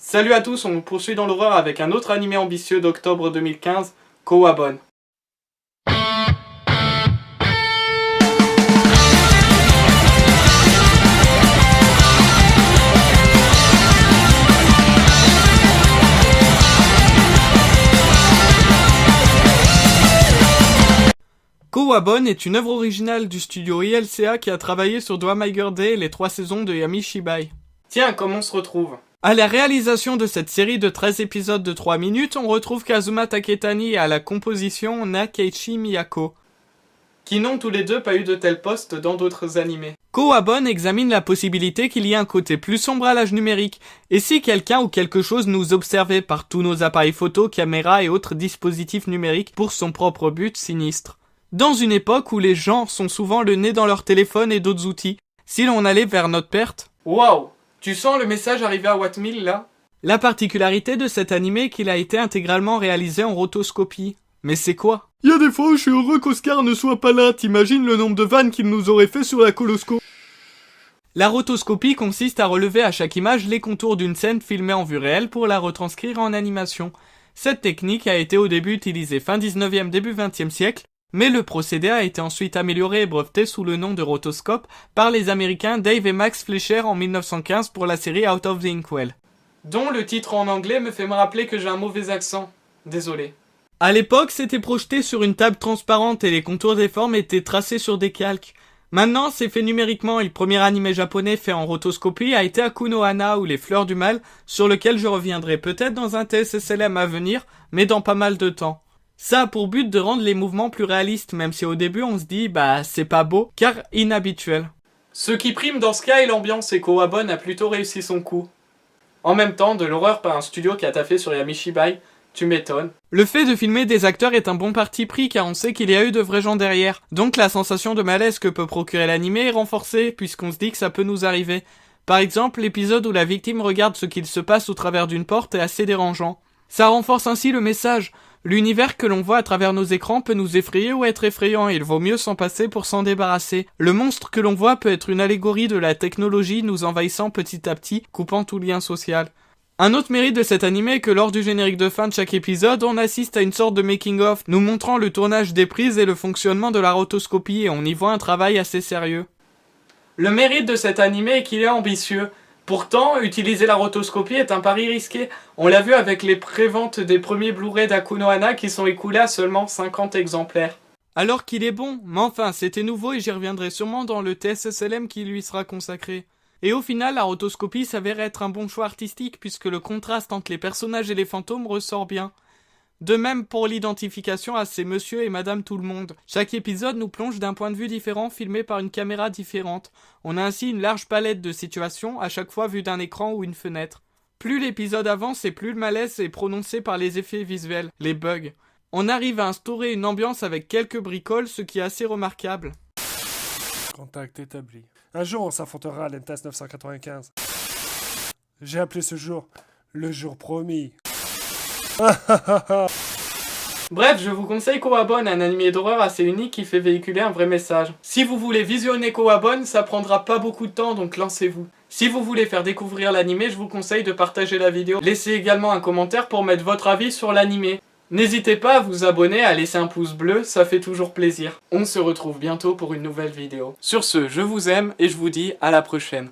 Salut à tous, on poursuit dans l'horreur avec un autre animé ambitieux d'octobre 2015, Kowabon. Kowabon est une œuvre originale du studio ILCA qui a travaillé sur Dwa My Girl Day et les 3 saisons de Yami Shibai. Tiens, comment on se retrouve ? À la réalisation de cette série de 13 épisodes de 3 minutes, on retrouve Kazuma Taketani et à la composition Nakeiichi Miyako, qui n'ont tous les deux pas eu de tel poste dans d'autres animés. Kowabon examine la possibilité qu'il y ait un côté plus sombre à l'âge numérique, et si quelqu'un ou quelque chose nous observait par tous nos appareils photo, caméras et autres dispositifs numériques pour son propre but sinistre. Dans une époque où les gens sont souvent le nez dans leur téléphone et d'autres outils, si l'on allait vers notre perte... Waouh! Tu sens le message arriver à Wattmill là ? La particularité de cet animé est qu'il a été intégralement réalisé en rotoscopie. Mais c'est quoi ? Y a des fois où je suis heureux qu'Oscar ne soit pas là, t'imagines le nombre de vannes qu'il nous aurait fait sur la colosco. La rotoscopie consiste à relever à chaque image les contours d'une scène filmée en vue réelle pour la retranscrire en animation. Cette technique a été au début utilisée fin 19e, début 20e siècle, mais le procédé a été ensuite amélioré et breveté sous le nom de rotoscope par les Américains Dave et Max Fleischer en 1915 pour la série Out of the Inkwell, dont le titre en anglais me fait me rappeler que j'ai un mauvais accent. Désolé. À l'époque, c'était projeté sur une table transparente et les contours des formes étaient tracés sur des calques. Maintenant, c'est fait numériquement et le premier animé japonais fait en rotoscopie a été Akuno Hana ou Les Fleurs du Mal, sur lequel je reviendrai peut-être dans un TSSLM à venir, mais dans pas mal de temps. Ça a pour but de rendre les mouvements plus réalistes, même si au début on se dit c'est pas beau, car inhabituel. Ce qui prime dans ce cas est l'ambiance et Kowabon a plutôt réussi son coup. En même temps, de l'horreur par un studio qui a taffé sur Yami Shibai, tu m'étonnes. Le fait de filmer des acteurs est un bon parti pris car on sait qu'il y a eu de vrais gens derrière, donc la sensation de malaise que peut procurer l'animé est renforcée puisqu'on se dit que ça peut nous arriver. Par exemple, l'épisode où la victime regarde ce qu'il se passe au travers d'une porte est assez dérangeant. Ça renforce ainsi le message. L'univers que l'on voit à travers nos écrans peut nous effrayer ou être effrayant et il vaut mieux s'en passer pour s'en débarrasser. Le monstre que l'on voit peut être une allégorie de la technologie nous envahissant petit à petit, coupant tout lien social. Un autre mérite de cet animé est que lors du générique de fin de chaque épisode, on assiste à une sorte de making-of, nous montrant le tournage des prises et le fonctionnement de la rotoscopie et on y voit un travail assez sérieux. Le mérite de cet animé est qu'il est ambitieux. Pourtant, utiliser la rotoscopie est un pari risqué. On l'a vu avec les préventes des premiers Blu-ray d'Akuno Hana qui sont écoulés à seulement 50 exemplaires. Alors qu'il est bon, mais enfin, c'était nouveau et j'y reviendrai sûrement dans le TSSLM qui lui sera consacré. Et au final, la rotoscopie s'avère être un bon choix artistique puisque le contraste entre les personnages et les fantômes ressort bien. De même pour l'identification à ces monsieur et madame tout le monde. Chaque épisode nous plonge d'un point de vue différent filmé par une caméra différente. On a ainsi une large palette de situations, à chaque fois vue d'un écran ou une fenêtre. Plus l'épisode avance et plus le malaise est prononcé par les effets visuels, les bugs. On arrive à instaurer une ambiance avec quelques bricoles, ce qui est assez remarquable. Contact établi. Un jour, on s'affrontera à l'MTS 995. J'ai appelé ce jour le jour promis. Bref, je vous conseille Kowabon, un animé d'horreur assez unique qui fait véhiculer un vrai message. Si vous voulez visionner Kowabon, ça prendra pas beaucoup de temps, donc lancez-vous. Si vous voulez faire découvrir l'animé, je vous conseille de partager la vidéo. Laissez également un commentaire pour mettre votre avis sur l'animé. N'hésitez pas à vous abonner, à laisser un pouce bleu, ça fait toujours plaisir. On se retrouve bientôt pour une nouvelle vidéo. Sur ce, je vous aime et je vous dis à la prochaine.